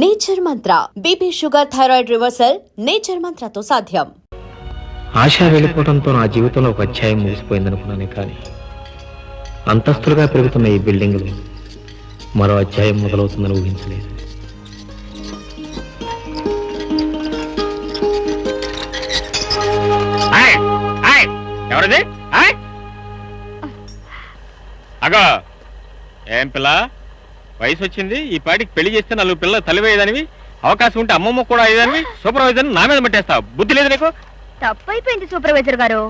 Nature Mantra BP sugar thyroid reversal nature మంత్రతో సాధ్యం. ఆశ వెళ్ళిపోవడంతో నా జీవితంలో ఒక అధ్యాయం ముగిసిపోయిందనుకున్నానే కానీ అంతస్తులుగా పెరుగుతున్న ఈ బిల్డింగ్లో మరో అధ్యాయం మొదలవుతుందని ఊహించలేదు. ఎవరిది? అగో ఏం పిల్ల, వయసు వచ్చింది, ఈ పాటికి పెళ్లి చేస్తే 4 పిల్లలు తల్లివేయదానివి, అవకాశం ఉంటే అమ్మమ్మ కూడా అయ్యేదానివి, సూపర్వైజర్ నా మీద పట్టేస్తావు. బుద్ధి లేదు నీకు? తప్పైపోయింది సూపర్వైజర్ గారు,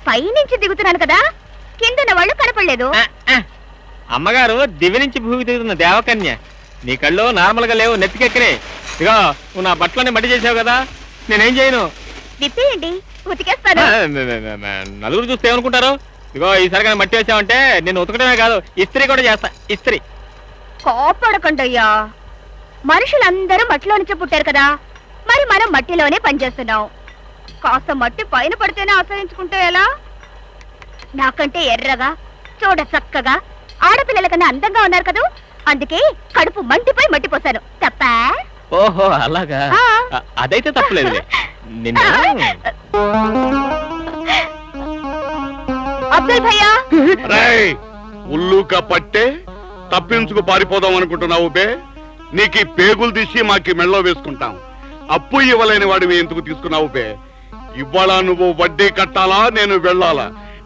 పై నుంచి దిగుతున్నాను కదా, కింద వాళ్ళు కనపడలేదు. అమ్మగారు దివ్య నుంచి భూమి దిగుతున్న దేవకన్య, నీ కళ్ళు నార్మల్ గా లేవు, నెత్తికెక్కరే. ఇగో నువ్వు నా బట్టలని మట్టి చేసావు కదా, నేనేం చేయను. విప్పేయండి, ఉతికేస్తాను. నలుగురు చూస్తే ఏమనుకుంటారు? ఇగో ఈసారిగా మట్టి వేసావంటే నేను ఉతకడమే కాదు, ఇస్త్రీ కూడా చేస్తా. ఇస్త్రీ కోపడకండి అయ్యా, మనుషులందరూ మట్టిలో నుంచి పుట్టారు కదా, మరి మనం మట్టిలోనే పనిచేస్తున్నాం. కాస్త మట్టి పైన పడితేనే ఆశ్రయించుకుంటే ఎలా? నాకంటే ఎర్రగా చూడ చక్కగా ఆడపిల్లల కన్నా అందంగా ఉన్నారు కదా, అందుకే కడుపు మంటిపై మట్టి పోసాను. తప్పా? ఓహో అలాగా, అదైతే తప్పలేదు. నిన్న అబ్దుల్ భయ్యా, ఉల్లుక పట్టే తప్పించుకు పారిపోదాం అనుకుంటున్నావు బే? నీకు పేగులు తీసి మాకి మెళ్ళో వేసుకుంటాం. అప్పు ఇవ్వలేని వాడివి ఎందుకు తీసుకున్నావు బే? ఇవాళ నువ్వు వడ్డీ కట్టాలా, నేను వెళ్ళాలా?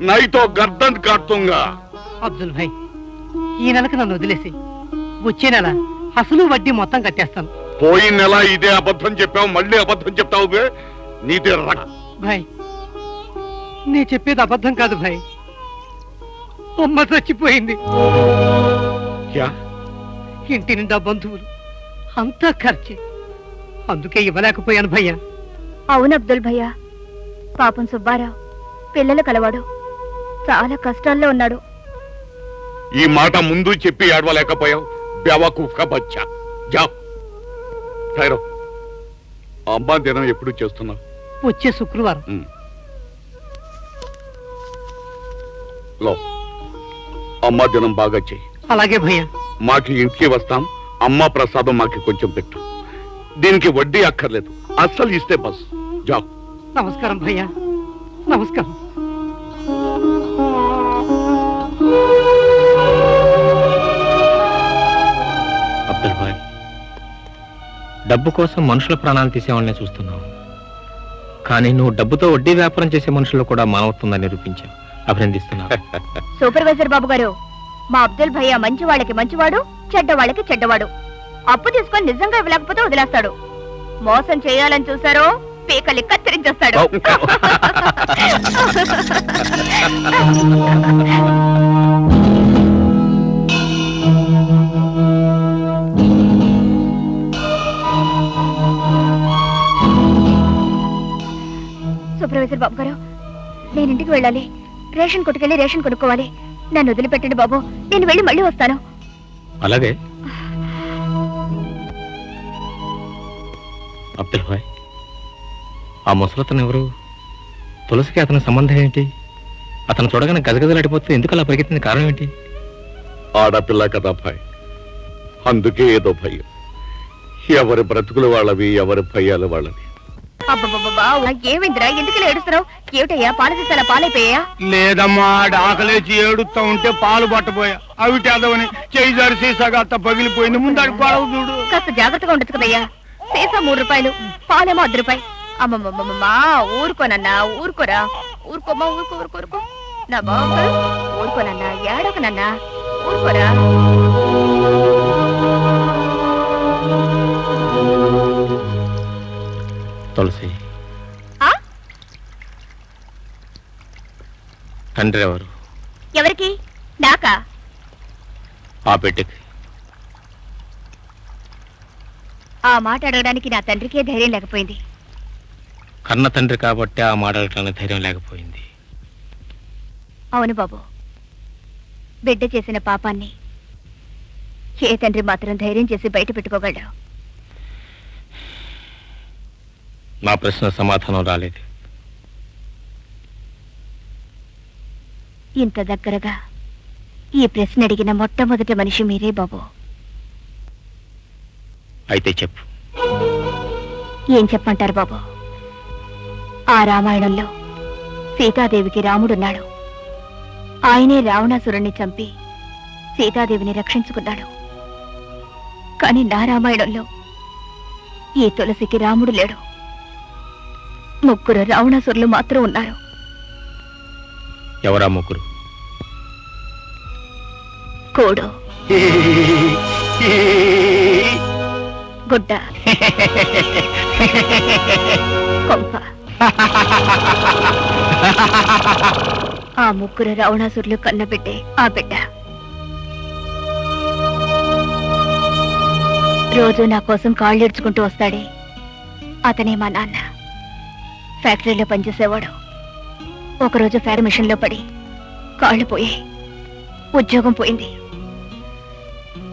నైతో గర్దన్ కాడుతుంగా. అబ్దుల్ భాయ్, ఈ నెలకు నన్ను వదిలేసి వచ్చే నెల అసలు వడ్డీ మొత్తం కట్టేస్తాను. పోయిన నెల ఇదే అబద్ధం చెప్పావు, మళ్ళీ అబద్ధం చెప్తావు బే? నీదే భాయ్, నీ చెప్పేది అబద్ధం కాదు భాయ్, అమ్మ చచ్చిపోయింది. ఇంటి నిండా బంధువులు, అంతా ఖర్చే, అందుకే ఇవ్వలేకపోయాను భయ్యా. అవును అబ్దుల్ భయ్యా, పాపం సుబ్బారావు పిల్లలు కలవాడు, చాలా కష్టాల్లో ఉన్నాడు. ఈ మాట ముందు చెప్పి ఏడవలేకపోయావు. బేవకూఫ్గా బచ్చా. జా ఖైరో, అమ్మా దినం ఎప్పుడు చేస్తున్నావు? వచ్చే శుక్రవారం. లో అమ్మా దినం బాగా చెయ్యి. అలాగే భయ్యా. మాకి ఇంటికి వస్తాం, అమ్మా ప్రసాదం మాకి కొంచెం పెట్టు. దీనికి వడ్డీ అక్కర్లేదు, అస్సలు ఇస్తే బస్. జా. నమస్కారం భయ్యా, నమస్కారం. అబ్దుల్ భాయ్, డబ్బు కోసం మనుషుల ప్రాణాలు తీసేవాళ్ళనే చూస్తున్నావు, కానీ నువ్వు డబ్బుతో వడ్డీ వ్యాపారం చేసే మనుషుల్లో కూడా మానవత్వంగా నిరూపించావు. అభినందిస్తున్నా. సూపర్వైజర్ బాబు గారు, మా అబ్దుల్ భయ్యా మంచి వాళ్ళకి మంచివాడు, చెడ్డ వాళ్ళకి చెడ్డవాడు. అప్పు తీసుకొని నిజంగా ఇవ్వలేకపోతే వదిలేస్తాడు, మోసం చేయాలని చూసారో పీకలి కత్తిరించేస్తాడు. సూపర్వైజర్ బాబు గారు, నేను ఇంటికి వెళ్ళాలి, రేషన్ కొట్టుకెళ్ళి రేషన్ కొనుక్కోవాలి. నన్ను వదిలిపెట్టండి బాబు, నేను వెళ్ళి మళ్ళీ వస్తాను. అలాగే అబ్దుల్ భాయ్, ఆ ముసలతను ఎవరు? తులసికి అతని సంబంధం ఏంటి? అతను చూడగానే గజగజలాడిపోతే ఎందుకు అలా పరిగెత్తింది? కారణం ఏంటి? ఆడపిల్ల కదా భాయ్, అందుకే ఏదో భయం. ఎవరి బ్రతుకులు వాళ్ళవి, ఎవరి భయాలు వాళ్ళవి. ఏమైందిరా, ఎందుకు ఏడుస్తున్నావు? ఏమిటయ్యా, పాల సీసాల పాలైపోయా? లేదమ్మా, ఆకలేచి ఏడుస్తా ఉంటే పాలు పట్టబోయా, అవి చేద్దామని చేయి జారి సీసాగా అత్త పగిలిపోయింది. ముందాడు పాడవు చూడు. కాస్త జాగ్రత్తగా ఉండొచ్చు కదయ్యా. సీసా 3 రూపాయలు, పాలేమో 1 రూపాయి. అమ్మమ్మమ్మమ్మా, ఊరుకోనన్నా, ఊరుకోరా, ఊరుకోమ్మా, ఊరుకో ఊరుకో ఊరుకో నా బాబు, ఊరుకోనన్నా, ఏడవకనన్నా, ఊరుకోరా. తులసి, తండ్రి ఎవరు? ఎవరికి? నాకా? ఆ బిడ్డకి. ఆ మాట అడగడానికి నా తండ్రికే ధైర్యం లేకపోయింది. కన్న తండ్రి కాబట్టి ఆ మాట అడగడానికి ధైర్యం లేకపోయింది. అవును బాబు, బిడ్డ చేసిన పాపాన్ని ఏ తండ్రి మాత్రం ధైర్యం చేసి బయట పెట్టుకోగలడు? నా ప్రశ్న సమాధానం రాలేదు. ఇంత దగ్గరగా ఈ ప్రశ్న అడిగిన మొట్టమొదటి మనిషి మీరే బాబు. అయితే చెప్పు. ఏం చెప్పంటారు బాబు? ఆ రామాయణంలో సీతాదేవికి రాముడున్నాడు. ఆయనే రావణాసురుణ్ణి చంపి సీతాదేవిని రక్షించుకున్నాడు. కానీ నా రామాయణంలో ఈ తులసికి రాముడు లేడు. 3 రావణాసురులు మాత్రం ఉన్నారు. ఎవరా ముగ్గురు? కోడు, గుడ్డ, కొంప. ఆ 3 రావణాసురులు కన్నబిడ్డే ఆ బిడ్డ. రోజు నా కోసం కాళ్ళు ఇడ్చుకుంటూ వస్తాడే, అతనే మా నాన్న. ఫ్యాక్టరీలో పనిచేసేవాడు. ఒకరోజు ఫ్యాడ్ మిషన్లో పడి కాళ్ళు పోయాయి, ఉద్యోగం పోయింది.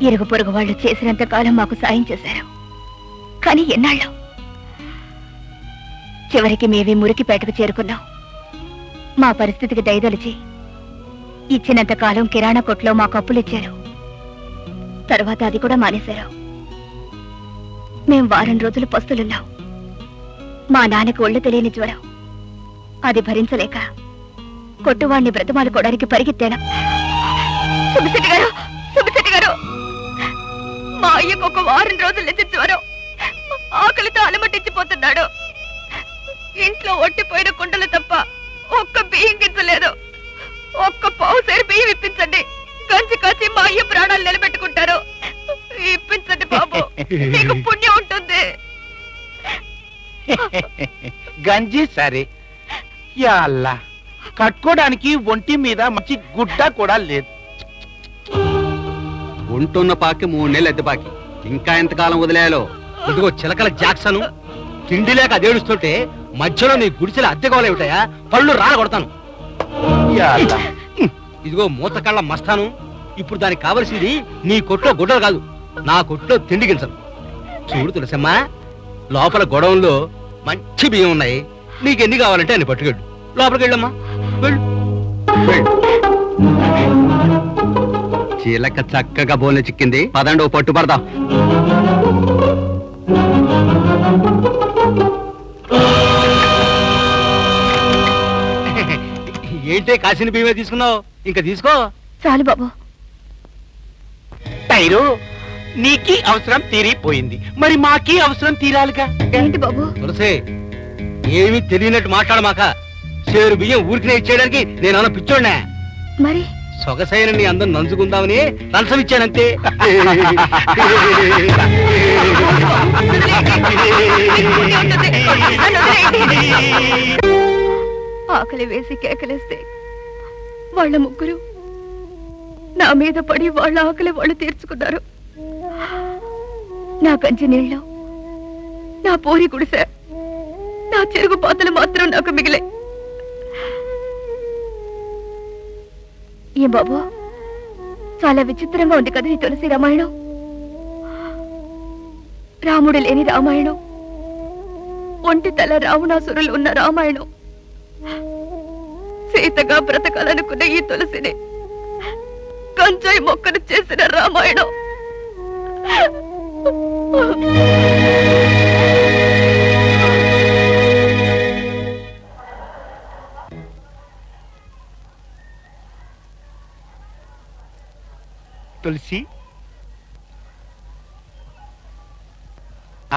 ఇరుగు పొరుగు వాళ్ళు చేసినంత కాలం మాకు సాయం చేశారు. కానీ ఎన్నాళ్ళు? చివరికి మేమే మురికిపేటకు చేరుకున్నాం. మా పరిస్థితికి దయదలిచి ఇచ్చినంత కాలం కిరాణా కొట్లో మాకు అప్పులు ఇచ్చారు. తర్వాత అది కూడా మానేశారు. మేం వారం రోజులు పస్తులున్నాం. మా నాన్నకి ఒళ్ళు తెలియని జ్వరం. అది భరించలేక కొట్టువాణ్ణి బ్రతమాలుకోవడానికి పరిగెత్తాను. సుబ్బిశెట్టి గారు, సుబ్బిశెట్టి గారు, మా అయ్యకు ఒక వారం రోజుల నుంచి జ్వరం. ఆకలితో అలమటించిపోతున్నాడు. ఇంట్లో ఒట్టిపోయిన కుండలు తప్ప ఒక్క బియ్యం గింజలేదు. ఒక్క పావుసేరు బియ్యం ఇప్పించండి. గంజి కాచి మా అయ్య ప్రాణాలు నిలబెట్టుకుంటారు. ఇప్పించండి బాబు, మీకు పుణ్యం ఉంటుంది. గంజి సరే, యా అల్లా, కట్టుకోవడానికి ఒంటి మీద మంచి గుడ్డ కూడా లేదు. ఉంటున్న పాకి 3 నెలలు అద్దె బాకి. ఇంకా ఎంతకాలం వదిలేయాలో? ఇదిగో చిలకల జాక్సను, తిండి లేక అదేడుస్తుంటే మధ్యలో నీ గుడిసెల అద్దెకోలేమిటాయా? పళ్ళు రాలగొడతాను. యా అల్లా. ఇదిగో మూతకళ్ళ మస్తాను, ఇప్పుడు దానికి కావలసింది నీ కొట్లో గుడ్డలు కాదు, నా కొట్లో తిండి గింజలు. చూడు తులసమ్మా, లోపల గొడవంలో మంచి బియ్యం ఉన్నాయి. నీకెన్ని కావాలంటే అన్ని పట్టుకెళ్ళు. లోపలికి వెళ్ళమ్మా, వెళ్ళు. చీలక చక్కగా బోన్లు చిక్కింది. పదండి, ఓ పట్టు పడదాం. ఏంటే కాసిన బియ్యమే తీసుకున్నావు? ఇంకా తీసుకో. చాలు బాబు. టైరు, నీకి అవసరం తీరిపోయింది, మరి మాకి అవసరం తీరాలిగా. ఏంటి బాబు? తులసి, ఏమీ తెలియనట్టు మాట్లాడమాక. చేరు బియ్యం ఊరికినే ఇచ్చేయడానికి నేను అన్న పిచ్చోడ్నా? మరి సొగసైన నీ అందరం నంచుకుందామని లంచం ఇచ్చానంతే. ఆకలి వేసి కేకలేస్తే వాళ్ళ 3 నా మీద పడి వాళ్ళ ఆకలి వాళ్ళు తీర్చుకున్నారు. నా కంచి నీళ్ళు, నా పోరి గుడిసె, నా చెరుగు పాతలు మాత్రం నాకు మిగిలే. ఏం బాబు, చాలా విచిత్రంగా ఉంది కదా ఈ తులసి రామాయణం. రాముడు లేని రామాయణం, ఒంటి తల రావణాసురులు ఉన్న రామాయణం. సీతగా బ్రతకాలనుకున్న ఈ తులసిని కంచాయి మొక్కను చేసిన రామాయణం. తులసి,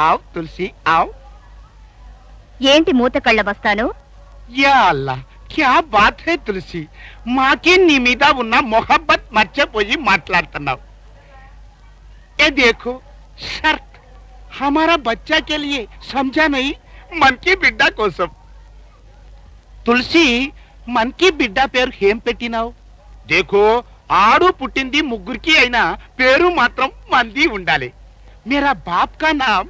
ఆవ్ తులసి, ఆవ్. ఏంటి మూత కళ్ళ బస్తాను? యా అల్లా, క్యా బాత్ హై తులసి. మాకే నీ మీద ఉన్న మొహబ్బత్ మర్చిపోయి మాట్లాడుతున్నావు. ఏ దేఖో షర్ట్, హమారా బచ్చా కే లియే, సమझा नहीं? मन की బిడ్డ కోసం. తులసి, మన్ కి బిడ్డ పేరు ఏం పెట్టినావు? దేఖో, ఆడు పుట్టింది 3కి అయినా పేరు మాత్రం మంది ఉండాలి. మేరా బాప్ కా నామ్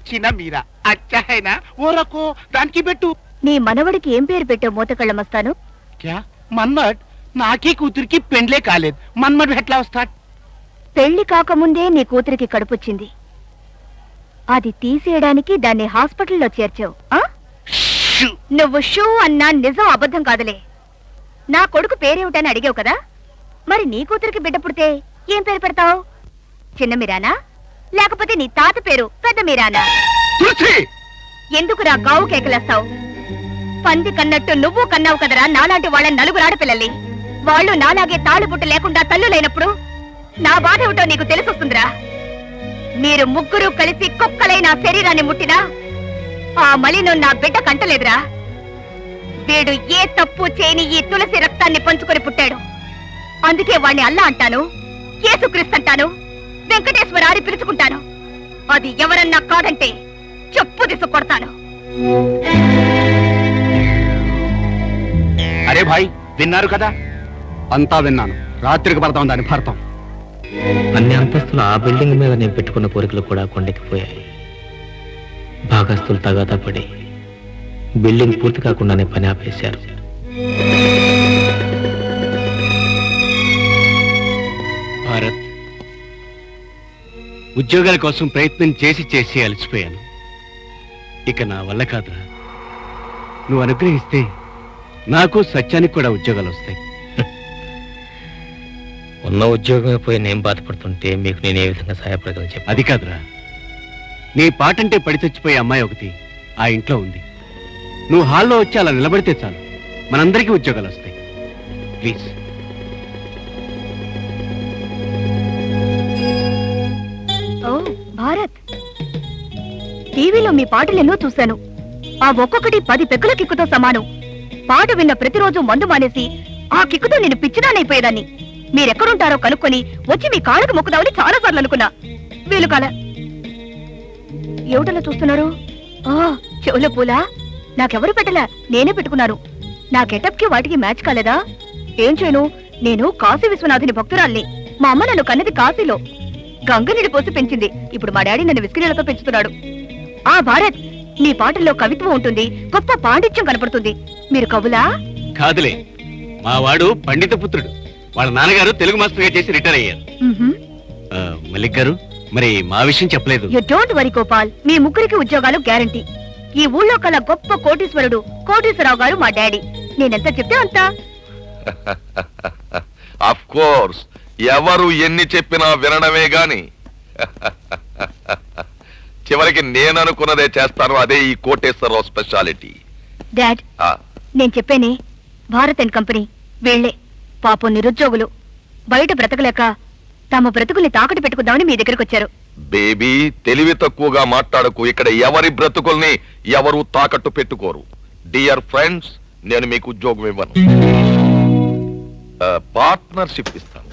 చిన్న మీరా. అచ్చా హైనా? ఓ రకో, దానికి పెట్టు. నీ మనవడికి ఏం పేరు పెట్టావు మూత కళ్ళ మస్తాను? క్యా మన్మడ్? నాకీ కూతురికి పెండ్లే కాలేదు, మన్మడ్ ఎట్లా వస్తాడు? పెళ్లి కాకముందే నీ కూతురికి కడుపొచ్చింది. అది తీసేయడానికి దాన్ని హాస్పిటల్లో చేర్చావు. ఆ? షూ. నువ్వు షూ అన్నా నిజం అబద్ధం కాదులే. నా కొడుకు పేరేమిటని అడిగావు కదా, మరి నీ కూతురికి బిడ్డ పుడితే ఏం పేరు పెడతావు? చిన్న మీరానా, లేకపోతే నీ తాత పేరు పెద్ద మీరానా? తులసి ఎందుకురా గావు కేకలేస్తావు? పంది కన్నట్టు నువ్వు కన్నావు కదరా నాలాంటి వాళ్ళ నలుగురు ఆడపిల్లల్ని. వాళ్ళు నాలాగే తాళిబుట్టు లేకుండా తల్లులైనప్పుడు నా బాధ ఏమిటో నీకు తెలిసొస్తుందిరా. మీరు ముగ్గురు కలిసి కుక్కలై నా శరీరాన్ని ముట్టినా ఆ మలినం నా బిడ్డ కంటలేదురా. వీడు ఏ తప్పు చేయని ఈ తులసి రక్తాన్ని పంచుకొని పుట్టాడు. అందుకే వాణ్ణి అల్లా అంటాను, యేసుక్రీస్తు అంటాను, వెంకటేశ్వర అని పిలుచుకుంటాను. అది ఎవరన్నా కాదంటే చెప్పు తీసు కొడతాను. అరే భాయ్, విన్నారు కదా? అంతా విన్నాను. రాత్రికి పడతాం దాని భర్తం. అన్ని అంతస్తులు ఆ బిల్డింగ్ మీద నేను పెట్టుకున్న కోరికలు కూడా కొండెక్కిపోయాయి. భాగస్తులు తగాదా పడి బిల్డింగ్ పూర్తి కాకుండానే పని ఆపేశారు. భారత్, ఉద్యోగాల కోసం ప్రయత్నం చేసి చేసి అలసిపోయాను. ఇక నా వల్ల కాదురా. నువ్వు అనుగ్రహిస్తే నాకు సత్యానికి కూడా ఉద్యోగాలు వస్తాయి. ఉన్న ఉద్యోగమే పోయి నేను బాధపడుతుంటే మీకు నేను ఏ విధంగా సహాయపడగలను చెప్పు. అది కాదురా, నీ పాటంటే పడి చచ్చిపోయే అమ్మాయి ఒకటి ఆ ఇంట్లో ఉంది. నువ్వు హాల్లో వచ్చి అలా నిలబడితే చాలు, మనందరికీ ఉద్యోగాలు వస్తాయి. ప్లీజ్. ఓ భారత్, టీవీలో మీ పాటలు ఎన్నో చూశాను. ఆ ఒక్కొక్కటి 10 పెగ్గుల కిక్కుతో సమానం. పాట విన్న ప్రతిరోజు మందు మానేసి ఆ కిక్కుతో నేను పిచ్చిదానైపోయేదాన్ని. మీరెక్కడుంటారో కనుక్కొని వచ్చి మీ కాళ్ళకు మొక్కుదామని చాలా సార్లు అనుకున్నా. వీలు కాల. ఏమిటలా చూస్తున్నారు? చెవుల పూలా? నాకెవరు పెట్టలా, నేనే పెట్టుకున్నాను. నా గెటప్ కి వాటికి మ్యాచ్ కాలేదా? ఏం చేయను, నేను కాశీ విశ్వనాథుని భక్తురాల్ని. మా అమ్మ నన్ను కన్నది కాశీలో. గంగ నీళ్ళు పోసి పెంచింది. ఇప్పుడు మా డాడీ నన్ను విస్కీ నీళ్ళతో పెంచుతున్నాడు. ఆ భారత్, నీ పాటల్లో కవిత్వం ఉంటుంది, గొప్ప పాండిత్యం కనపడుతుంది. మీరు కవులా? కాదులే, మా వాడు పండిత పుత్రుడు. వాళ్ళ నాన్నగారు తెలుగు మాస్టర్గా చేసి రిటైర్ అయ్యారు. మలిక్ గారు, మరి మా విషయం చెప్పలేదు. యు డోంట్ వరీ గోపాల్, మీ ముగ్గురికి ఉద్యోగాలు గ్యారంటీ. ఈ ఊళ్ళో కల గొప్ప కోటీశ్వరుడు కోటీశ్వరరావు గారు మా డాడీ. నేనెంత చెప్తే అంత. ఆఫ్ కోర్స్, ఎవరు ఎన్ని చెప్పినా వినడమే గాని చివరికి నేను అనుకున్నదే చేస్తాను. అదే ఈ కోటేశ్వరరావు స్పెషాలిటీ. డాడ్, నేను చెప్పేనే, భారత్ అండ్ కంపెనీ వీళ్లే పాపం నిరుద్యోగులు. బయట బ్రతకలేక తమ బ్రతుకుల్ని తాకట్టు పెట్టుకుందామని మీ దగ్గరకు వచ్చారు. బేబీ, తెలివి తక్కువగా మాట్లాడకు. ఇక్కడ ఎవరి బ్రతుకుల్ని ఎవరు తాకట్టు పెట్టుకోరు. డియర్ ఫ్రెండ్స్, నేను మీకు ఉద్యోగం ఇవ్వను, పార్ట్నర్షిప్ ఇస్తాను.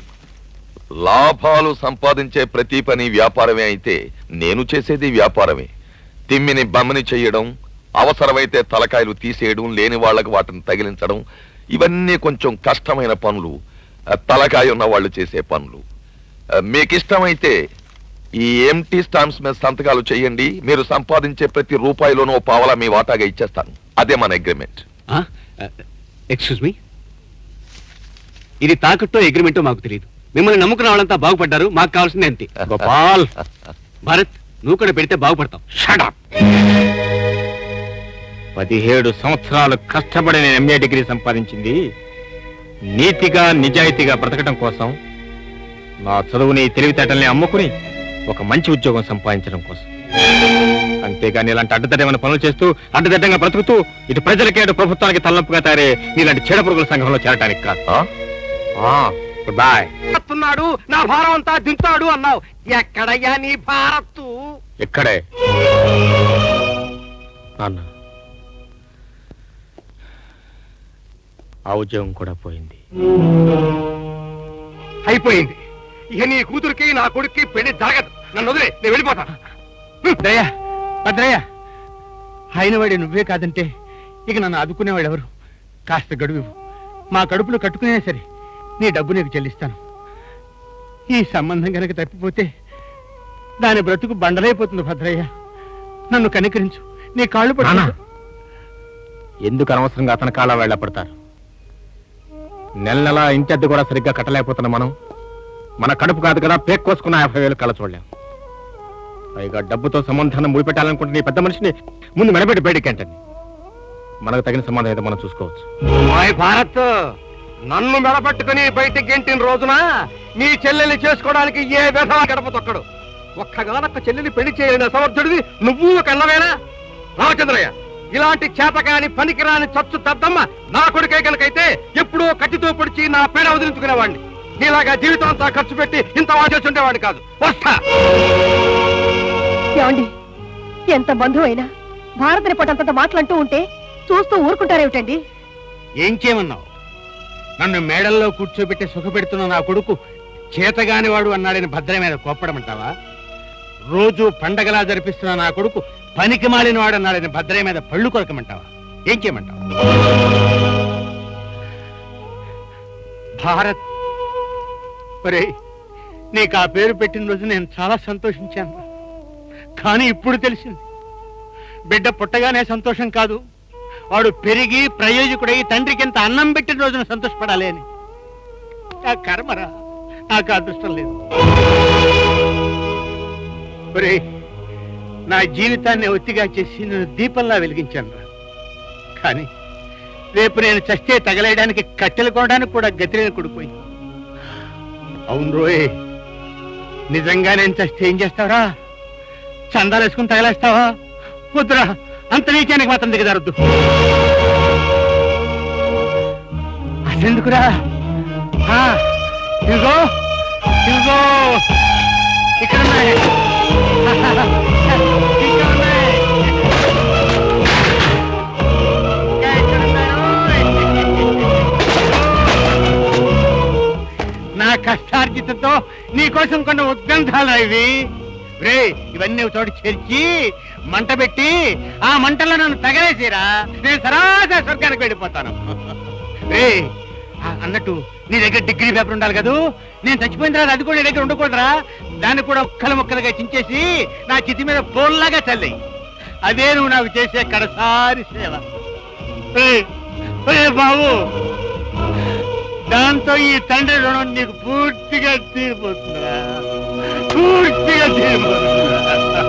లాభాలు సంపాదించే ప్రతి పని వ్యాపారమే అయితే నేను చేసేది వ్యాపారమే. తిమ్మిని బమ్మని చెయ్యడం, అవసరమైతే తలకాయలు తీసేయడం, లేని వాళ్లకు వాటిని తగిలించడం, ఇవన్నీ కొంచెం కష్టమైన పనులు, తలకాయ ఉన్న వాళ్ళు చేసే పనులు. మీకు ఇష్టమైతే ఈ ఎంటీ స్టాంప్స్ మీద సంతకాలు చేయండి. మీరు సంపాదించే ప్రతి రూపాయిలోనూ పావలా మీ వాటాగా ఇచ్చేస్తాను. అదే మన అగ్రిమెంట్. ఎక్స్క్యూజ్ మీ, ఇది తాకట్టో అగ్రిమెంటో మాకు తెలియదు. మిమ్మల్ని నమ్ముకున్న వాళ్ళంతా బాగుపడ్డారు, మాకు కావాల్సింది అంతే. గోపాల్, భారత్, నువ్వు కూడా పెడితే బాగుపడతావు. Shut up. 17 సంవత్సరాలు కష్టపడి నేను ఎంఏ డిగ్రీ సంపాదించింది నీతిగా నిజాయితీగా బ్రతకడం కోసం. నా చదువుని తెలివితేటల్ని అమ్ముకుని ఒక మంచి ఉద్యోగం సంపాదించడం కోసం. అంతేగాని ఇలాంటి అడ్డదడ్డమైన పనులు చేస్తూ అడ్డదడ్డంగా బ్రతుకుతూ ఇటు ప్రజలకి అటు ప్రభుత్వానికి తలనొప్పిగా తయారే నీలాంటి చెడ పురుగుల సంఘంలో చేరడానికి కాదు. Good boy. వస్తున్నాడు, నా భారం అంతా దింతాడు అన్నావు. ఎక్కడయ్యా నీ భారత్తు? ఇక్కడే. నాన్న, ఆ ఉద్యోగం కూడా పోయింది. అయిపోయింది. ఇక నీ కూతురికి నా కొడుక్కి పెళ్లి జరగదు. నన్ను వదిలే, నేను వెళ్ళిపోతాను. దయ్యా, భద్రయ్య, అయినవాడి నువ్వే కాదంటే ఇక నన్ను ఆదుకునేవాడు ఎవరు? కాస్త గడువు, మా కడుపులో కట్టుకునే సరే నీ డబ్బు నీకు చెల్లిస్తాను. ఈ సంబంధం కనుక తప్పిపోతే దాని బ్రతుకు బండలైపోతుంది. భద్రయ్య, నన్ను కనికరించు, నీ కాళ్ళు పడు. ఎందుకు అనవసరంగా అతని కాళ్ళ వెళ్ళపడతారు? నెల నెల ఇంటి అద్దె కూడా సరిగ్గా కట్టలేకపోతున్నా మనం. మన కడుపు కాదు కదా పేక్ కోసుకున్న 50,000 కళ చూడలేం. పైగా డబ్బుతో సంబంధాన్ని ముడిపెట్టాలనుకుంటే నీ పెద్ద మనిషిని ముందు మెడబెట్టి బయటికేంటని. మనకు తగిన సంబంధం అయితే మనం చూసుకోవచ్చు. భారత్, నన్ను మెడపట్టుకుని బయటికి గెంటిన రోజున నీ చెల్లెల్ని చేసుకోవడానికి ఏ విధంగా గడప తొక్కడు. ఒక్కగానొక్క చెల్లిని పెళ్లి చేయలేని సమర్థుడివి నువ్వు ఒక అన్నవేనా? రామచంద్రయ్య, ఇలాంటి చేతకాని పనికిరాని చచ్చు దద్దమ్మ నా కొడుకే కనుకైతే ఎప్పుడో కత్తితో పొడిచి నా పీడ వదిలించుకునేవాడిని. నీలాగా జీవితం అంతా ఖర్చు పెట్టి ఇంత వాచేసి ఉండేవాడిని కాదు. వస్తా. ఏమండి, ఎంత బంధువు అయినా భారతని పటంత మాటలంటూ ఉంటే చూస్తూ ఊరుకుంటారేమిటండి? ఏం చేయమన్నావు? నన్ను మేడల్లో కూర్చోబెట్టి సుఖపెడుతున్న నా కొడుకు చేతగాని వాడు అన్నాడని భద్ర మీద కోప్పడమంటావా? రోజు పండగలా జరిపిస్తున్న నా కొడుకు పనికి మాలిన వాడు అన్నాడని భద్ర మీద పళ్ళు కొరకమంటావా? ఏం చేయమంటావు? భారత్, ఒరే, నీకు ఆ పేరు పెట్టిన రోజు నేను చాలా సంతోషించాను. కానీ ఇప్పుడు తెలిసింది, బిడ్డ పుట్టగానే సంతోషం కాదు, వాడు పెరిగి ప్రయోజకుడై తండ్రికి ఎంత అన్నం పెట్టిన రోజున సంతోషపడాలి అని. నా కర్మరా, నాకు అదృష్టం లేదు. ఒరే, నా జీవితాన్ని ఒత్తిగా చేసి నేను దీపంలా వెలిగించాను. కానీ రేపు నేను చస్తే తగలేయడానికి కట్టెలు కొనడానికి కూడా గతిలేని కొడిపోయింది. అవును రోయ్, నిజంగా నేను చస్తే ఏం చేస్తావరా? చందాలు వేసుకుని తగలేస్తావా? వద్దురా, అంత నీచానికి మాత్రం దిగజారద్దు. అసెందుకురా? ఇదిగో ఇదిగో ఇక్కడ ఉన్నాయి. ఇక్కడ ఉన్నాయి. ఇక్కడ ఉన్నాయి. నా కష్టార్జితంతో నీకోసం కొన్ని ఉద్గంధాలు ఇవి. రే, ఇవన్నీ ఒక చోట చేర్చి మంట పెట్టి ఆ మంటల్లో నన్ను తగలేసిరా, నేను సరాసరి స్వర్గానికి వెళ్ళిపోతాను. రే, అన్నట్టు నీ దగ్గర డిగ్రీ పేపర్ ఉండాలి కదూ? నేను చచ్చిపోయిన తర్వాత అది కూడా నీ దగ్గర ఉండకూడదురా. దాన్ని కూడా ముక్కలు ముక్కలుగా చించేసి నా చితి మీద పోల్లాగా చల్లేయి. అదే నువ్వు నాకు చేసే కడసారి సేవ. బాబు, దాంతో ఈ తండ్రి రుణం నీకు పూర్తిగా తీరిపోతుందా? పూర్తిగా తీరిపోతుందా?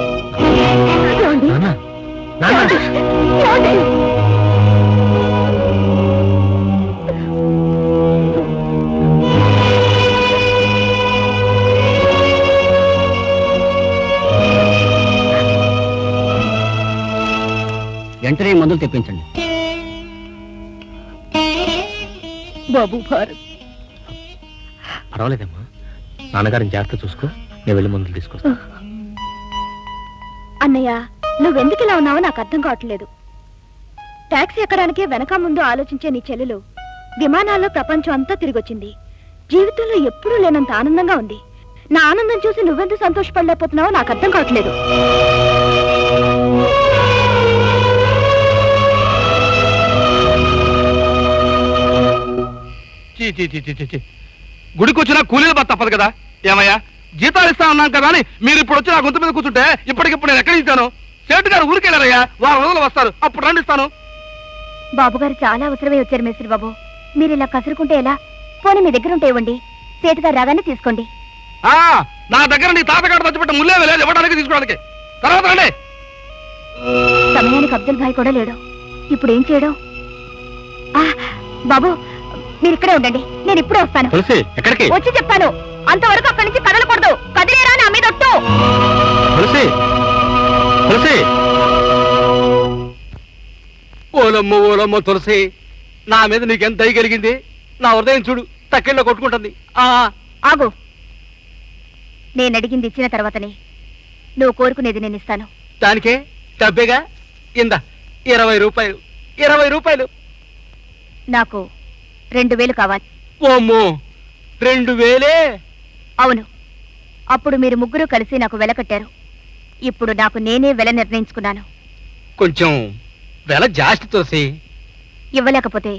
వెంటనే మందులు తెప్పించండి. బాబు భారత్, పర్వాలేదమ్మా, నాన్నగారిని జాగ్రత్త చూసుకో, నేను వెళ్ళి మందులు తీసుకొస్తా. అన్నయ్య, నువ్వెందుకు ఇలా ఉన్నావో నాకు అర్థం కావట్లేదు. టాక్సీ ఎక్కడానికి వెనక ముందు ఆలోచించే నీ చెల్లెలు విమానాల్లో ప్రపంచం అంతా తిరిగొచ్చింది. జీవితంలో ఎప్పుడూ లేనంత ఆనందంగా ఉంది. నా ఆనందం చూసి నువ్వెందుకు సంతోషపడలేకపోతున్నావో నాకు అర్థం కావట్లేదు. గుడికి వచ్చినా కూలీలు బాధ తప్పదు కదా. ఏమయ్యా, జీతాలు ఇస్తా అన్నాం కదా అని మీరు ఇప్పుడు వచ్చి నా గొంతు మీద కూర్చుంటే ఇప్పటికిప్పుడు నేను ఎక్కడికి ఇస్తాను? సేటు గారు ఊరికెళ్ళారయ్యా, వారం రోజులు వస్తారు, అప్పుడు రండి ఇస్తాను. బాబుగారు చాలా అవసరమే వచ్చారు మేస్త్రి బాబు. మీరు ఇలా కసురుకుంటే ఎలా? పోనీ మీ దగ్గర ఉంటే ఇవ్వండి, సేటు గారు రాగానే తీసుకోండి. నా దగ్గర నీ తాతగాడు తెచ్చిపెట్టే ముల్లేవే లేదు ఇవ్వడానికి తీసుకోవడానికి. తర్వాత రండి. సమయానికి అబ్దుల్ భాయ్ కూడా లేడు. ఇప్పుడు ఏం చేయడం? బాబు, మీరు ఇక్కడే ఉండండి, నేను ఇప్పుడే వస్తాను. తులసి, ఎక్కడికి? వచ్చి చెప్తాను. అంతవరకు అక్కడి నుంచి కదలకూడదు. కదిలేరా నా మీద ఒట్టు. తులసి, తులసి. ఓలమ్మ ఓలమ్మ తులసి, నా మీద నీకెంత దయ కలిగింది. నా హృదయం చూడు, తక్కిళ్ళలో కొట్టుకుంటుంది. ఆగు, నేను అడిగింది ఇచ్చిన తర్వాతనే నువ్వు కోరుకునేది నేను ఇస్తాను. దానికే డబ్బేగా. ఇందా 20 రూపాయలు. 20 రూపాయలు. నాకు 2000 కావాలి. ఓమ్మో, 2000? అవును, అప్పుడు మీరు ముగ్గురు కలిసి నాకు వెల కట్టారు. ఇప్పుడు నాకు నేనే వెల నిర్ణయించుకున్నాను. కొంచెం వెల జాస్తి తులసి. ఇవ్వలేకపోతే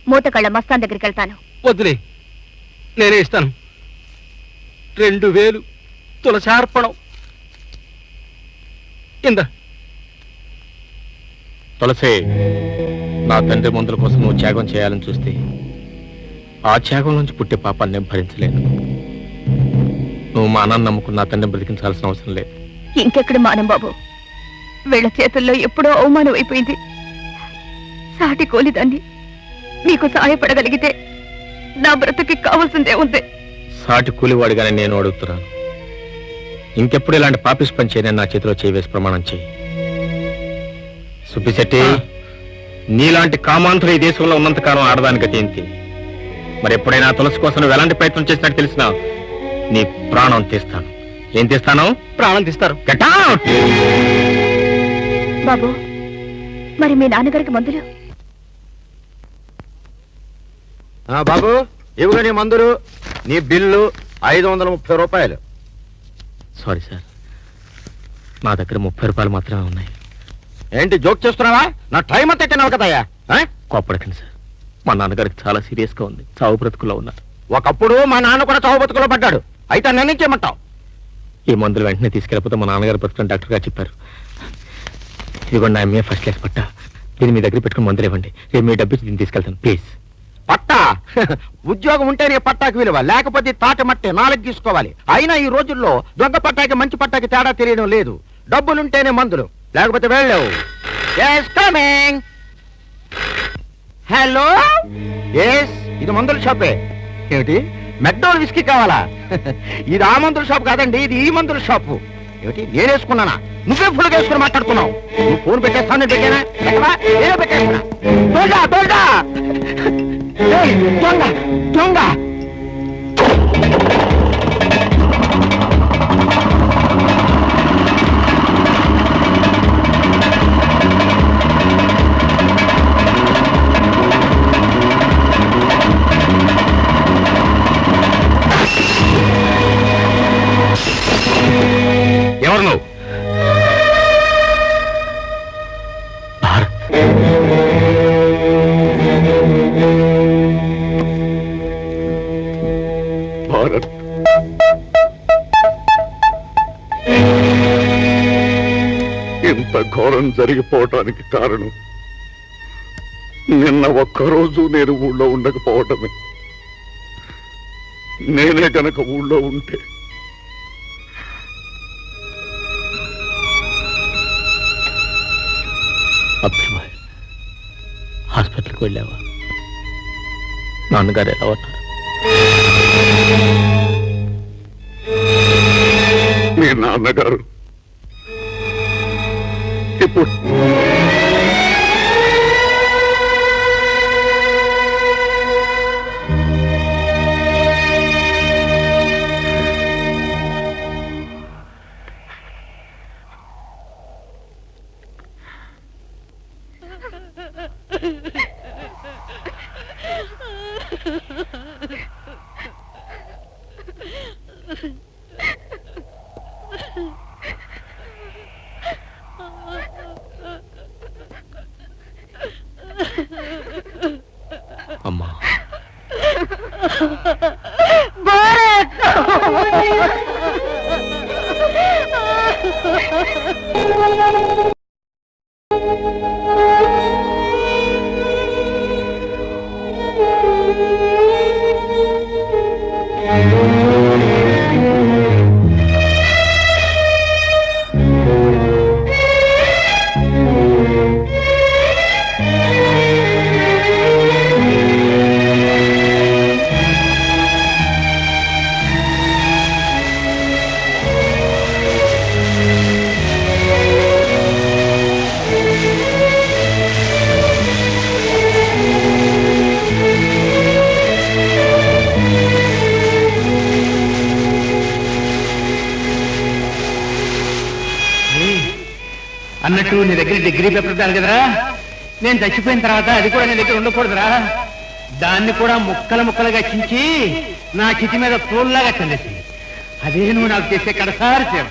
మూతకళ్ళ మస్తాన్ దగ్గరికి వెళ్తాను. వద్దులే, నేనే ఇస్తాను. 2000 తులసార్పణం. ఇందా. తులసి, నా తండ్రి మందుల కోసం నువ్వు త్యాగం చేయాలని చూస్తే ఆ త్యాగం నుంచి పుట్టే పాపాన్ని నేను భరించలేను. నువ్వు మా అన్నాన్ని నమ్ముకున్న నా తండ్రిని బ్రతికించాల్సిన అవసరం లేదు. ఇంకెక్కడ మానం బాబు, వీళ్ళ చేతుల్లో ఎప్పుడో అవమానం అయిపోయింది. సాటి కోలిదాన్ని మీకు సహాయపడగలిగితే నా బ్రతుకి కావాల్సిందే ఉంది. సాటి కూలివాడిగానే నేను అడుగుతున్నాను. ఇంకెప్పుడు ఇలాంటి పాపిస్ పని చేయని నా చేతిలో చేయవేసి ప్రమాణం చేయి. సుబ్బిశెట్టి, నీలాంటి కామాంతులు ఈ దేశంలో ఉన్నంతకాలం ఆడదానికి గతి ఏంటి? మరి ఎప్పుడైనా తులసి కోసం నువ్వు ఎలాంటి ప్రయత్నం చేసినట్టు తెలిసినా నీ ప్రాణం తీస్తాను. ఏం తీస్తాను? ప్రాణం తీస్తారు. Get out! బాబు, మరి మీ నాన్నగారికి మందులు? బాబు, ఇవిగా నీ మందులు, నీ బిల్లు 530 రూపాయలు. సారీ సార్, నా దగ్గర 30 రూపాయలు మాత్రమే ఉన్నాయి. ఏంటి జోక్ చేస్తున్నావా? నా టైం అంతా తిన్నావు కదయ్యా. కోప్పడకండి సార్, మా నాన్నగారికి చాలా సీరియస్ గా ఉంది. చావు బ్రతుకులో ఉన్నారు. ఒకప్పుడు మా నాన్న కూడా చావు బతుకులో పడ్డాడు. అయితే నన్ను చేయమంటావు? ఈ మందులు వెంటనే తీసుకెళ్ళిపోతే మా నాన్నగారు బతుకుని డాక్టర్ గారు చెప్పారు. ఇదిగోండి నా ఎంఏ ఫస్ట్ క్లాస్ పట్టా. దీన్ని మీ దగ్గర పెట్టుకుని మందులు ఇవ్వండి. రేపు మీ డబ్బు ఇచ్చి దీన్ని తీసుకెళ్తాను ప్లీజ్. పట్టా? ఉద్యోగం ఉంటేనే పట్టాకి విలువ, లేకపోతే తాటి మట్టే నాలుగు తీసుకోవాలి. అయినా ఈ రోజుల్లో దొంగ పట్టాకి మంచి పట్టాకి తేడా తెలియడం లేదు. డబ్బులుంటేనే మందులు, లేకపోతే వెళ్ళవు. హలో, ఇది మందుల షాపే. ఏమిటి, మెక్డోల్ విస్కీ కావాలా? ఇది ఆ మందుల షాప్ కాదండి, ఇది ఈ మందుల షాపు. ఏమిటి, నేనేసుకున్నానా? నువ్వే ఫుల్గా వేసుకుని మాట్లాడుతున్నావు. నువ్వు ఫోన్ పెట్టేస్తాను, పెట్టానా? నేనే పెట్టేస్తున్నా. దొంగ దొంగ. ఎవరు నువ్వు? భారత్, ఇంత ఘోరం జరిగిపోవటానికి కారణం నిన్న ఒక్కరోజు నేను ఊళ్ళో ఉండకపోవటమే. నేనే గనక ఊళ్ళో ఉంటే అబ్బాయి హాస్పిటల్కి వెళ్ళావా? నాన్నగారు ఎలా ఉన్నారు? మీ నాన్నగారు ఇప్పుడు అమ్మా, అన్నట్టు నీ దగ్గర డిగ్రీ పేపర్ పెట్టాలి కదరా. నేను చచ్చిపోయిన తర్వాత అది కూడా నీ దగ్గర ఉండకూడదురా. దాన్ని కూడా ముక్కలు ముక్కలుగా చించి నా చితి మీద తోల్లాగా చల్లేసి, అదే నువ్వు నాకు చేసే కడసారి సేవ.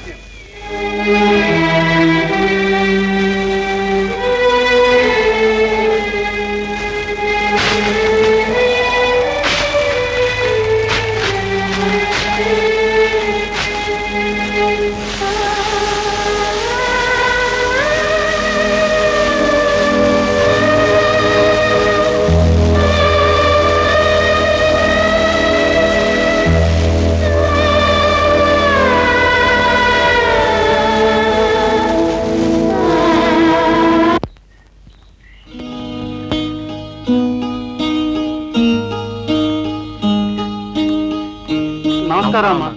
నమస్కారం అమ్మా.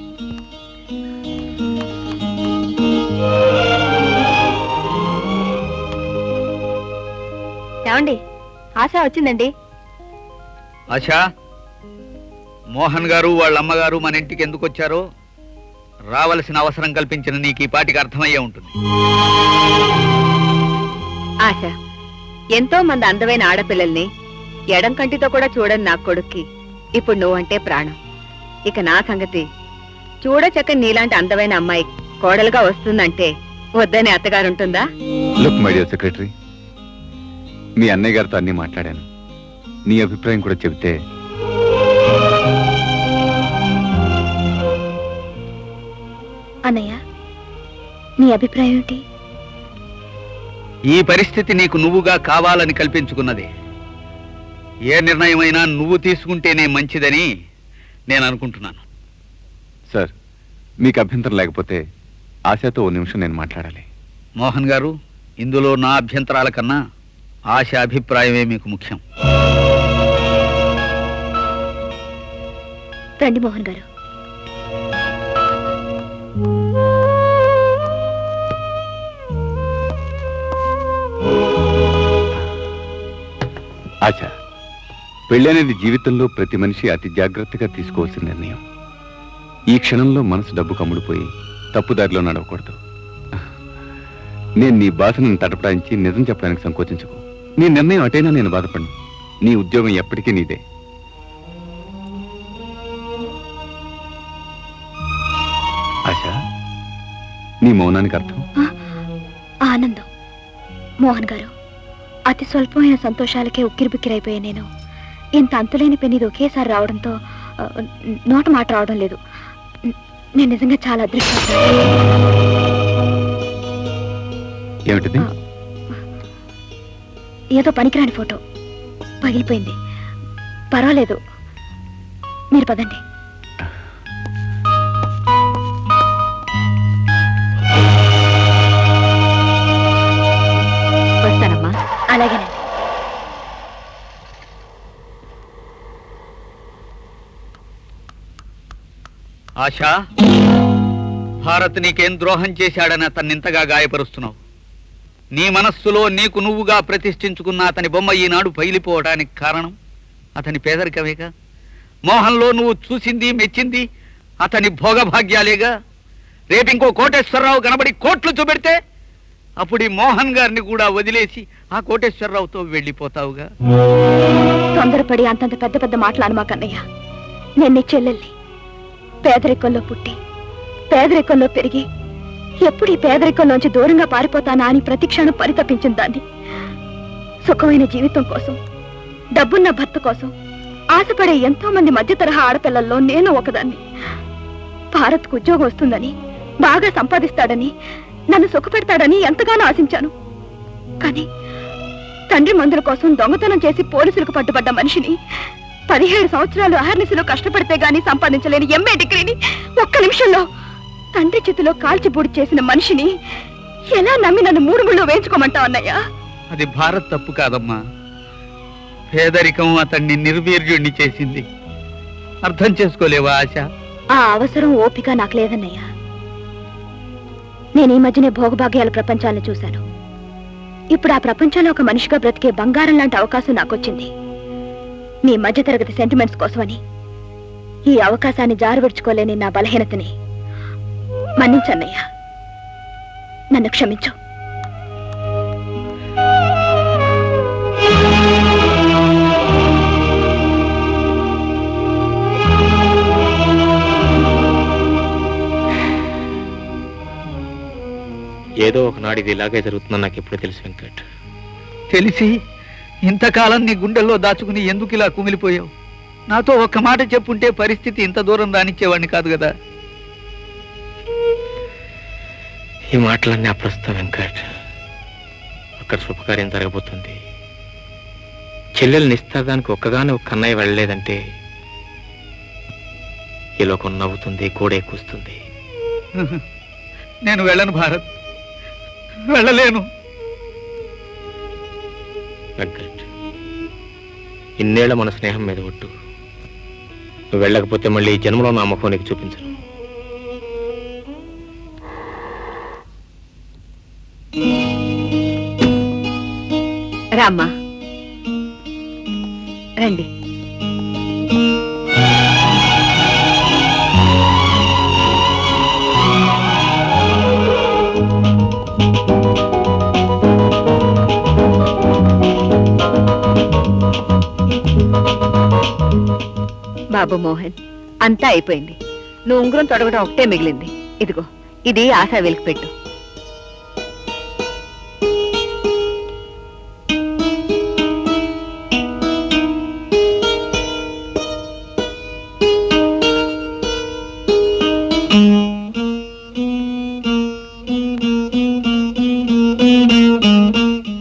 ఏమండి ఆశ వచ్చిందండి. ఆశా, మోహన్ గారు వాళ్ళ అమ్మగారు మన ఇంటికి ఎందుకు వచ్చారో రావలసిన అవసరం కల్పించిన నీకు ఈ పాటికి అర్థమయ్యే ఉంటుంది. ఆశ, ఎంతో మంది అందమైన ఆడపిల్లల్ని ఎడం కంటితో కూడా చూడని నా కొడుక్కి ఇప్పుడు నువ్వంటే ప్రాణం. ఇక నా సంగతి చూడచక్కని నీలాంటి అందమైన అమ్మాయి కోడలుగా వస్తుందంటే వద్దని అత్తగారుంటుందా? లుక్ మై డియర్ సెక్రటరీ, మీ అన్నయ్య గారితో అన్ని మాట్లాడాను. నీ అభిప్రాయం కూడా చెబితే. అన్నయ్య, నీ అభిప్రాయం ఏంటి? ఈ పరిస్థితి నీకు నువ్వుగా కావాలని కల్పించుకున్నది. ఏ నిర్ణయమైనా నువ్వు తీసుకుంటేనే మంచిదని నేను అనుకుంటున్నాను. సార్, మీకు అభ్యంతరం లేకపోతే ఆశతో ఓ నిమిషం నేను మాట్లాడాలి. మోహన్ గారు, ఇందులో నా అభ్యంతరాల కన్నా ఆశ అభిప్రాయమే మీకు ముఖ్యం. రండి మోహన్ గారు. ఆశ, పెళ్ళి అనేది జీవితంలో ప్రతి మనిషి అతి జాగ్రత్తగా తీసుకోవాల్సిన నిర్ణయం. ఈ క్షణంలో మనసు డబ్బు కమ్ముడిపోయి తప్పుదారిలో నడవకూడదు. నేను నీ బాధను తటపడాయించి నిజం చెప్పడానికి సంకోచించకు. నీ నిర్ణయం అటైనా నేను బాధపడి. నీ ఉద్యోగం ఎప్పటికీ నీదే. ఆశ, నీ మౌనానికి అర్థం? ఆనందం. మోహన్ గారు, అతి స్వల్పమైన సంతోషాలకే ఉక్కిరిబిక్కిరైపోయే నేను ఇంత అంతులేని పెన్నిది ఒకేసారి రావడంతో నోట మాట రావడం లేదు. నేను నిజంగా చాలా అదృష్టవంతురాలు. ఏమిటిది? ఏదో పనికిరాని ఫోటో పగిలిపోయింది. పర్వాలేదు, మీరు పదండి. వస్తానమ్మా. అలాగేనండి. ఆశా, భారత్ నీకేం ద్రోహం చేశాడని అతన్ని ఇంతగా గాయపరుస్తున్నావు. నీ మనస్సులో నీకు నువ్వుగా ప్రతిష్ఠించుకున్న అతని బొమ్మ ఈనాడు పగిలిపోవడానికి కారణం అతని పేదరికమేగా. మోహన్లో నువ్వు చూసింది మెచ్చింది అతని భోగభాగ్యాలేగా. రేపింకో కోటేశ్వరరావు కనబడి కోట్లు చూపెడితే అప్పుడు ఈ మోహన్ గారిని కూడా వదిలేసి ఆ కోటేశ్వరరావుతో వెళ్ళిపోతావుగా. తొందరపడి అంతంత పెద్ద పెద్ద మాటలు అనమాకన్నయ్య. నేను నీ చెల్లెల్ని. పేదరికంలో పుట్టి పేదరికంలో పెరిగి ఎప్పుడు ఈ పేదరికంలోంచి దూరంగా పారిపోతానా అని ప్రతిక్షణం పరితపించిన దాన్ని. సుఖమైన జీవితం కోసం, డబ్బున్న భర్త కోసం ఆశపడే ఎంతో మంది మధ్య తరహా ఆడపిల్లల్లో నేను ఒకదాన్ని. భారత్కు ఉద్యోగం వస్తుందని, బాగా సంపాదిస్తాడని, నన్ను సుఖపెడతాడని ఎంతగానో ఆశించాను. కానీ తండ్రి మందుల కోసం దొంగతనం చేసి పోలీసులకు పట్టుబడ్డ మనిషిని, 17 సంవత్సరాలు అహర్నిశలో కష్టపడితే గాని సంపాదించలేని ఎంఏ డిగ్రీని ఒక్క నిమిషంలో తండ్రి చేతిలో కాల్చిబూడి చేసిన మనిషిని ఎలా నమ్మి నన్ను 3 ముళ్ళు వేయించుకోమంటావు అన్నయ్యా? అది భారత్ తప్పు కాదమ్మా. పేదరికం అతన్ని నిర్వీర్యుణ్ణి చేసింది. అర్థం చేసుకోలేవా ఆశ? ఆ అవసరం ఓపిక నాకు లేదన్నయ్యా. నేను ఈ మధ్యనే భోగభాగ్యాల ప్రపంచాలను చూశాను. ఇప్పుడు ఆ ప్రపంచంలో ఒక మనిషిగా బ్రతికే బంగారం లాంటి అవకాశం నాకొచ్చింది. నీ మధ్యతరగతి సెంటిమెంట్స్ కోసమని ఈ అవకాశాన్ని జారువిడ్చుకోలేని నా బలహీనతని మన్నించన్నయ్యా. నన్ను క్షమించు. ఏదో ఒకనాడు ఇది ఇలాగే జరుగుతుందని నాకు ఎప్పుడు తెలుసు వెంకట్. తెలిసి ఇంతకాలం నీ గుండెల్లో దాచుకుని ఎందుకు ఇలా కుమిలిపోయావు? నాతో ఒక్క మాట చెప్పుంటే పరిస్థితి ఇంత దూరం రానిచ్చేవాడిని కాదు కదా. ఈ మాటలన్నీ అప్రస్తుతం వెంకట్. అక్కడ శుభకార్యం జరగబోతుంది. చెల్లెలు నిస్తాదానికి ఒక్కగానే ఒక కన్నయ్య వెళ్ళలేదంటే ఈ లోకం నవ్వుతుంది, గోడే కూస్తుంది. నేను వెళ్ళను భారత్, వెళ్ళలేను. వెంకట్, ఇన్నేళ్ల మన స్నేహం మీద ఒట్టు. నువ్వు వెళ్ళకపోతే మళ్ళీ ఈ జన్మలో నా ముఖం నీకు చూపించను. రామ్మా, రండి. బాబు మోహన్, అంతా అయిపోయింది. నువ్వు ఉంగరం తొడగడం ఒకటే మిగిలింది. ఇదిగో, ఇది ఆశా వెలికి పెట్టు.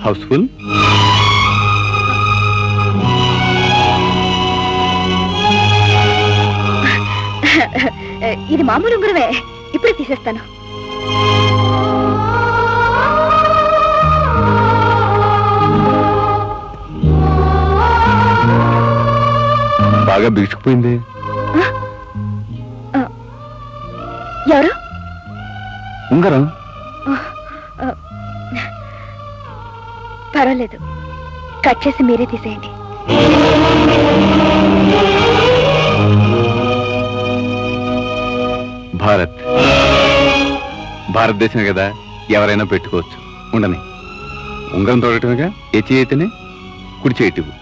హౌస్ఫుల్. ఇది మామూలు ఉంగరమే, ఇప్పుడే తీసేస్తాను. బాగా బిగుసుకుపోయింది. ఎవరు? ఉంగరం. పర్వాలేదు, కట్ చేసి మీరే తీసేయండి. భారతదేశం కదా, ఎవరైనా పెట్టుకోవచ్చు. ఉండని. ఉంగరం తోడటమేగా, ఏ చేయి అయితేనే కుడి చేయటివు.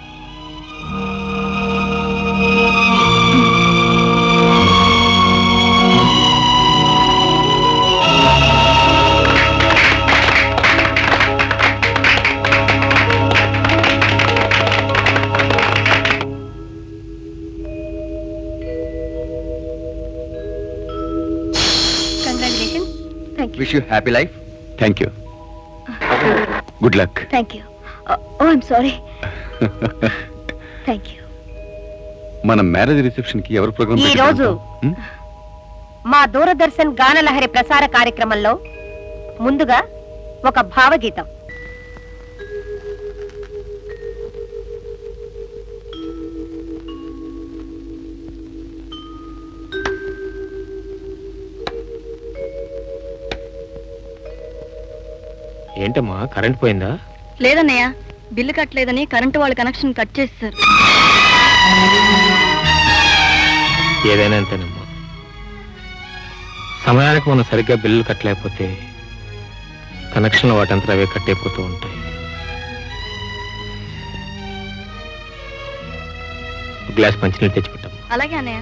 Wish you happy life. Thank you. Good luck. Thank you. Oh I'm sorry. Thank you. మన మ్యారేజ్ రిసెప్షన్ కి ఎవరు ప్రోగ్రామ్ ఈ రోజు మా దూరదర్శన్ గానలహరి ప్రసార కార్యక్రమంలో ముందుగా ఒక భావగీతం. ఏంటమ్మా, కరెంట్ పోయిందా? లేదన్నయ్య, బిల్లు కట్టలేదని కరెంటు వాళ్ళ కనెక్షన్ కట్ చేస్తారు. ఏదైనా అంతేనమ్మా. సమయానికి మనం సరిగ్గా బిల్లు కట్టలేకపోతే కనెక్షన్లు వాటంతా అవే కట్టయిపోతూ ఉంటాయి. గ్లాస్ మంచినీళ్ళు తెచ్చిపెట్టాము. అలాగే అన్నయ్య.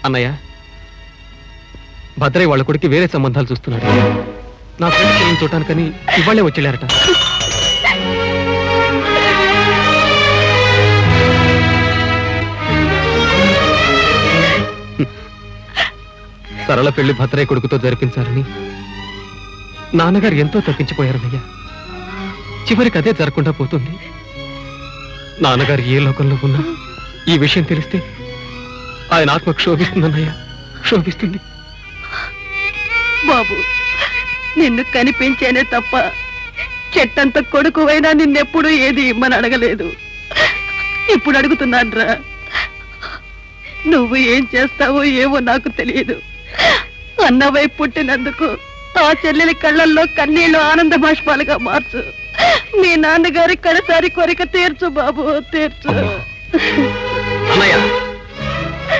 అన్నయ్య, భద్రయ్య వాళ్ళ కొడుకు వేరే సంబంధాలు చూస్తున్నాడు. నా ఫ్రెండ్స్ ఏం చూడటానికని ఇవాళ్లే వచ్చేళ్ళారట. సరళ పెళ్లి భద్రయ్య కొడుకుతో జరిపించాలని నాన్నగారు ఎంతో తప్పించిపోయారన్నయ్య. చివరికి అదే జరగకుండా పోతుంది. నాన్నగారు ఏ లోకంలో ఉన్నా ఈ విషయం తెలిస్తే ఆయన ఆత్మ క్షోభిస్తుందన్నయ్య, క్షోభిస్తుంది. బాబు, నిన్ను కనిపించేనే తప్ప చెట్టంత కొడుకువైనా నిన్నెప్పుడు ఏది ఇమ్మని అడగలేదు. ఇప్పుడు అడుగుతున్నాన్రా. నువ్వు ఏం చేస్తావో ఏవో నాకు తెలియదు. అన్నవై పుట్టినందుకు ఆ చెల్లెలి కళ్ళల్లో కన్నీళ్లు ఆనంద బాష్పాలుగా మార్చు. మీ నాన్నగారి కడసారి కోరిక తీర్చు బాబు, తీర్చు. అన్నయ్య,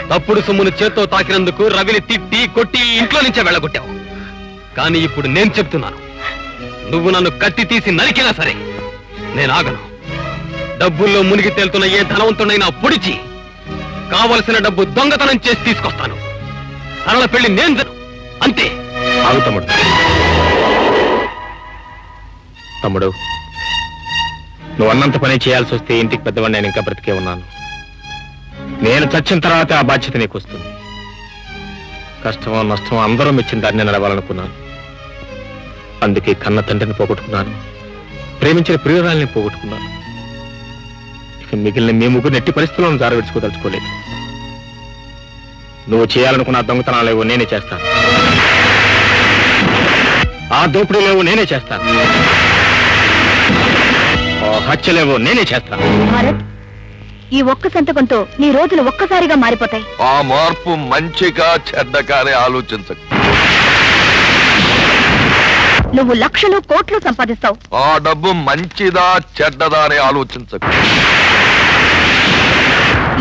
తప్పుడు సొమ్మును చేత్తో తాకినందుకు రవిని తిట్టి కొట్టి ఇంట్లో నుంచే వెళ్ళగొట్టావు. కానీ ఇప్పుడు నేను చెప్తున్నాను, నువ్వు నన్ను కత్తి తీసి నరికినా సరే నేను ఆగను. డబ్బుల్లో మునిగి తేలుతున్న ఏ ధనవంతుడైనా పొడిచి కావలసిన డబ్బు దొంగతనం చేసి తీసుకొస్తాను. సరళ పెళ్లి నేను అంతే. ఆగు తమ్ముడు. తమ్ముడు, నువ్వు అన్నంత పని చేయాల్సి వస్తే ఇంటికి పెద్దవాడిని నేను ఇంకా బ్రతికే ఉన్నాను. నేను చచ్చిన తర్వాత ఆ బాధ్యత నీకు వస్తుంది. కష్టమో నష్టమో అందరూ మెచ్చిన దాన్ని నడవాలనుకున్నాను. అందుకే కన్న తండ్రిని పోగొట్టుకున్నాను, ప్రేమించిన ప్రియురాలని పోగొట్టుకున్నాను. ఇక మిగిలిన మీ ముగ్గురు నెట్టి పరిస్థితులను జారవిడ్చుకోదలుచుకోలేదు. నువ్వు చేయాలనుకున్న దొంగతనాలేవో నేనే చేస్తాను, ఆ దోపిడీలేవో నేనే చేస్తాను, ఆ హత్యలేవో నేనే చేస్తాను. భారత్, ఈ ఒక్క సంతకంతో నీ రోజులు ఒక్కసారిగా మారిపోతాయి. ఆ మార్పు మంచిగా చెడ్డగానే ఆలోచించకు. నువ్వు లక్షలు కోట్లు సంపాదిస్తావు. ఆ డబ్బు మంచిదా చెడ్డదా అని ఆలోచించకు.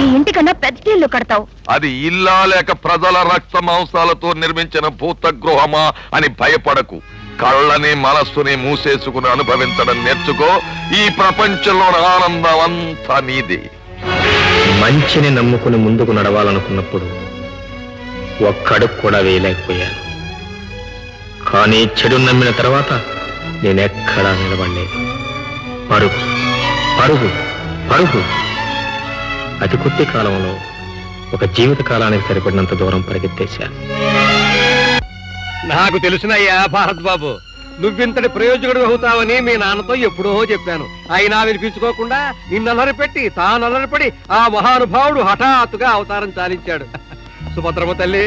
ఈ ఇంటికన్నా పెద్ద ఇల్లు కడతావు. అది ఇల్లా లేక ప్రజల రక్త మాంసాలతో నిర్మించిన భూతగృహమా అని భయపడకు. కళ్ళని మనస్సుని మూసేసుకుని అనుభవించడం నేర్చుకో. ఈ ప్రపంచంలో ఆనందం అంతా నీదే. మంచిని నమ్ముకుని ముందుకు నడవాలనుకున్నప్పుడు ఒక్కడుగు కూడా వేయలేకపోయాను. కానీ చెడు నమ్మిన తర్వాత నేనెక్కడా నిలబడలేదు. పరుగు పరుగు పరుగు. అతి కొద్ది కాలంలో ఒక జీవిత కాలానికి సరిపడినంత దూరం పరిగెత్తేశాను. నాకు తెలుసునయ్యా భారత్ బాబు, నువ్వింతటి ప్రయోజకుడు అవుతావని మీ నాన్నతో ఎప్పుడో చెప్పాను. అయినా వినిపించుకోకుండా నిన్నలరి పెట్టి తానలరిపడి ఆ మహానుభావుడు హఠాత్తుగా అవతారం చాలించాడు. సుభద్రమ్మ తల్లి,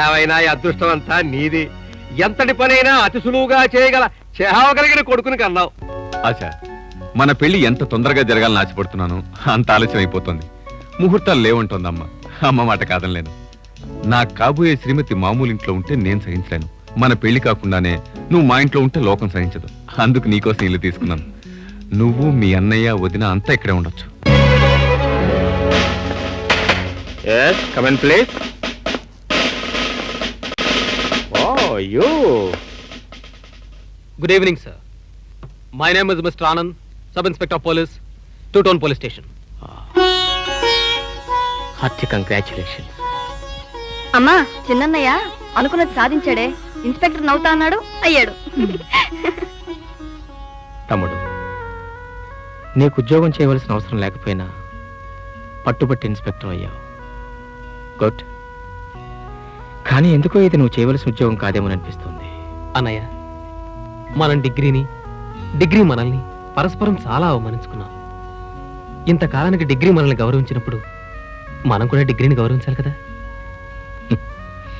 ఏవైనా ఈ అదృష్టం అంతా నీది. ఎంతటి పనైనా అతి సులువుగా చేయగల చేవగలిగిన కొడుకుని కన్నావు. ఆశ, మన పెళ్లి ఎంత తొందరగా జరగాలని ఆశపడుతున్నాను అంత ఆలస్యం అయిపోతుంది. ముహూర్తాలు లేవంటోందమ్మ. అమ్మ మాట కాదనలేను. నా కాబోయే శ్రీమతి మామూలు ఇంట్లో ఉంటే నేను సహించలేను. మన పెళ్లి కాకుండానే నువ్వు మా ఇంట్లో ఉంటే లోకం సహించదు. అందుకు నీకోసం ఇల్లు తీసుకున్నాను. నువ్వు మీ అన్నయ్య వదిన అంతా ఇక్కడే ఉండొచ్చు. Come in, please. Oh, you. Good evening, sir. My name is Mr. Anand, Sub-Inspector of Police, Two-Town Police Station. Hearty congratulations. అమ్మా, చిన్నన్నయ్య అనుకున్నది సాధించాడే. ఇన్స్పెక్టర్ నవ్వుతా అన్నాడు, అయ్యాడు. తమ్ముడు, నీకు ఉద్యోగం చేయవలసిన అవసరం లేకపోయినా పట్టుబట్టి ఇన్స్పెక్టర్ అయ్యావు. గుడ్. కానీ ఎందుకో ఇది నువ్వు చేయవలసిన ఉద్యోగం కాదేమో అనిపిస్తుంది. అన్నయ్య, మనం డిగ్రీ మనల్ని పరస్పరం చాలా అవమానించుకున్నాం. ఇంతకాలానికి డిగ్రీ మనల్ని గౌరవించినప్పుడు మనం కూడా డిగ్రీని గౌరవించాలి కదా.